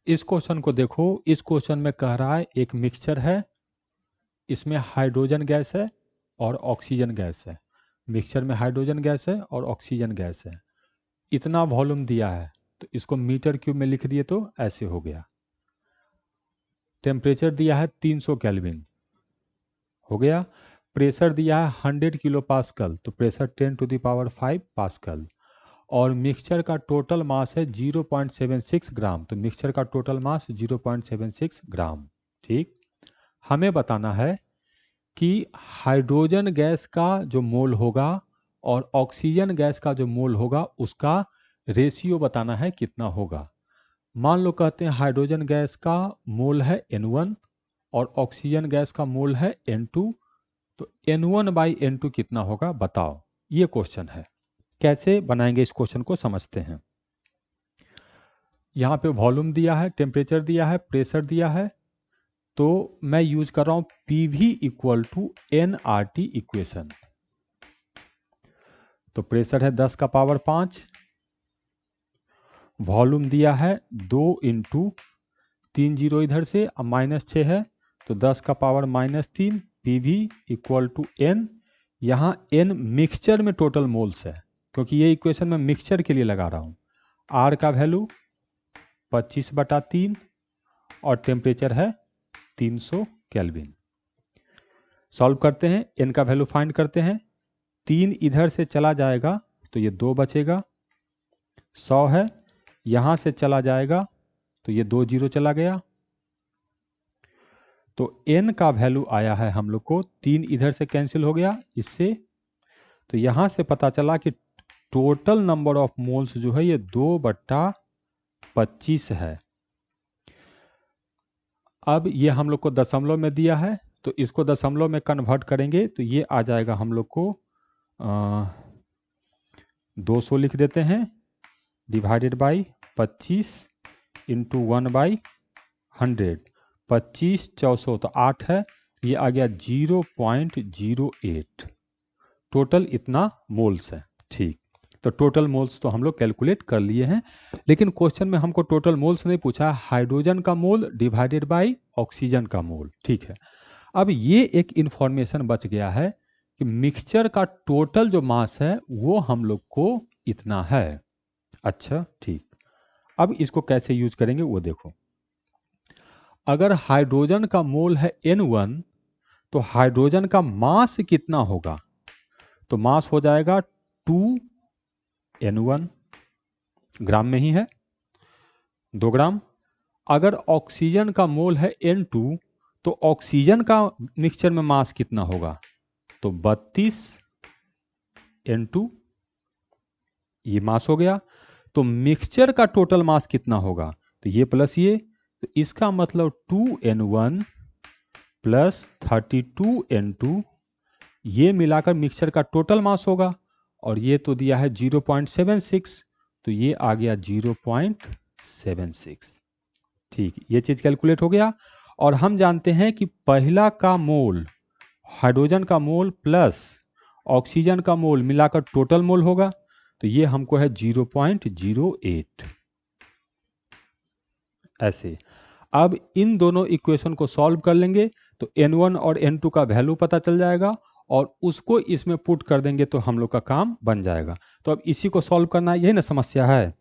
इस क्वेश्चन को देखो, इस क्वेश्चन में कह रहा है एक मिक्सचर है, इसमें हाइड्रोजन गैस है और ऑक्सीजन गैस है। मिक्सचर में हाइड्रोजन गैस है और ऑक्सीजन गैस है, इतना वॉल्यूम दिया है, तो इसको मीटर क्यूब में लिख दिए तो ऐसे हो गया। टेम्परेचर दिया है 300 केल्विन, हो गया। प्रेशर दिया है 100 किलो पास्कल, तो प्रेशर 10⁵ पास्कल। और मिक्सचर का टोटल मास है 0.76 ग्राम, तो मिक्सचर का टोटल मास 0.76 ग्राम। ठीक, हमें बताना है कि हाइड्रोजन गैस का जो मोल होगा और ऑक्सीजन गैस का जो मोल होगा उसका रेशियो बताना है कितना होगा। मान लो कहते हैं हाइड्रोजन गैस का मोल है N1 और ऑक्सीजन गैस का मोल है N2, तो N1/N2 कितना होगा बताओ, ये क्वेश्चन है। कैसे बनाएंगे इस क्वेश्चन को समझते हैं। यहाँ पे वॉल्यूम दिया है, टेम्परेचर दिया है, प्रेशर दिया है, तो मैं यूज कर रहा हूं PV = nRT इक्वेशन। तो प्रेशर है 10⁵, वॉल्यूम दिया है 2 × 3 जीरो इधर से, अब -6 है तो 10⁻³ PV = n। यहाँ n मिक्सचर में टोटल मोल्स है, क्योंकि ये इक्वेशन मैं मिक्सचर के लिए लगा रहा हूँ। R का वैल्यू 25/3 और टेम्परेचर है 300 केल्विन। सॉल्व करते हैं, n का वैल्यू फाइंड करते हैं। 3 इधर से चला जाएगा तो ये 2 बचेगा, 100 है, यहाँ से चला जाएगा तो ये 2 जीरो चला गया, तो n का वैल्यू आया है हम लोग को, 3 इधर से कैंसिल हो गया इससे, तो यहाँ से पता चला कि टोटल नंबर ऑफ मोल्स जो है ये 2/25 है। अब ये हम लोग को दशमलव में दिया है, तो इसको दशमलव में कन्वर्ट करेंगे तो ये आ जाएगा हम लोग को 200 लिख देते हैं, डिवाइडेड बाई 25 × 1/100, 25 400 तो 8 है, ये आ गया 0.08। टोटल इतना मोल्स है। ठीक, तो टोटल मोल्स तो हम लोग कैलकुलेट कर लिए हैं, लेकिन क्वेश्चन में हमको टोटल मोल्स नहीं पूछा, हाइड्रोजन का मोल डिवाइडेड बाय ऑक्सीजन का मोल। ठीक है, अब ये एक इंफॉर्मेशन बच गया है कि मिक्सचर का टोटल जो मास है वो हम लोग को इतना है। अच्छा ठीक, अब इसको कैसे यूज करेंगे वो देखो। अगर हाइड्रोजन का मोल है N1 तो हाइड्रोजन का मास कितना होगा, तो मास हो जाएगा 2N1, ग्राम में ही है 2 ग्राम। अगर ऑक्सीजन का मोल है N2 तो ऑक्सीजन का मिक्सचर में मास कितना होगा, तो 32N2, ये मास हो गया। तो मिक्सचर का टोटल मास कितना होगा, तो ये प्लस ये, तो इसका मतलब 2N1 + 32N2, ये मिलाकर मिक्सचर का टोटल मास होगा, और ये तो दिया है 0.76, तो ये आ गया 0.76। ठीक, ये चीज कैलकुलेट हो गया। और हम जानते हैं कि पहला का मोल, हाइड्रोजन का मोल प्लस ऑक्सीजन का मोल मिलाकर टोटल मोल होगा, तो ये हमको है 0.08। ऐसे अब इन दोनों इक्वेशन को सॉल्व कर लेंगे तो N1 और N2 का वैल्यू पता चल जाएगा, और उसको इसमें पुट कर देंगे तो हम लोग का काम बन जाएगा। तो अब इसी को सॉल्व करना है, यही ना समस्या है।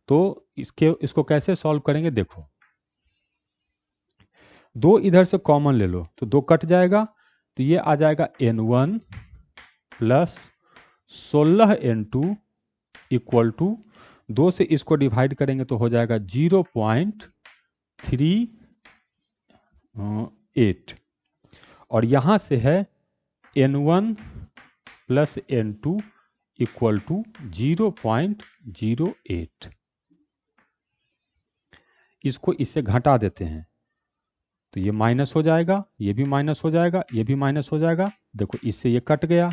तो इसको कैसे सॉल्व करेंगे देखो, 2 इधर से कॉमन ले लो तो 2 कट जाएगा, तो ये आ जाएगा N1 + 16N2 = 2 से इसको डिवाइड करेंगे तो हो जाएगा 0.38, और यहां से है N1 + N2 = 0.08। इसको इससे घटा देते हैं तो ये माइनस हो जाएगा, ये भी माइनस हो जाएगा, ये भी माइनस हो जाएगा। देखो इससे ये कट गया,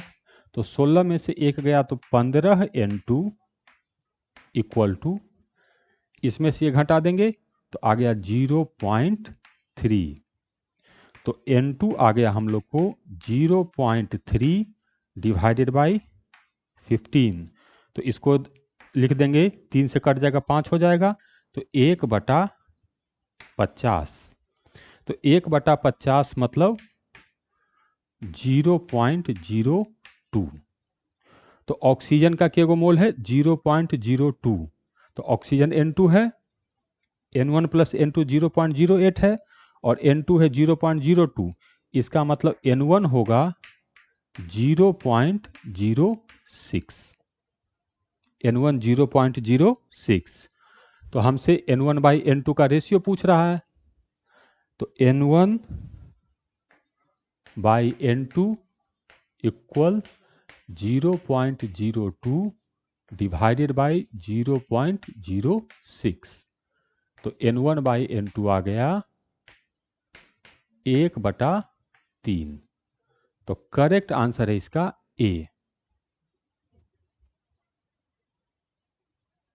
तो 16 में से 1 गया तो 15N2 = इसमें से ये घटा देंगे तो आ गया 0.3। तो N2 आ गया हम लोग को 0.3 डिवाइडेड बाई 15, तो इसको लिख देंगे, 3 से कट जाएगा 5 हो जाएगा, तो 1/15 50, तो 1/50 मतलब 0.02। तो ऑक्सीजन का केगो मोल है 0.02, तो ऑक्सीजन N2 है, N1 प्लस N2 0.08 है और N2 है 0.02। इसका मतलब N1 होगा 0.06, N1 0.06। तो हमसे N1 बाई N2 का रेशियो पूछ रहा है, तो N1 by N2 equal 0.02 divided by 0.06। तो N1 बाई N2 आ गया 1/3। तो करेक्ट आंसर है इसका ए।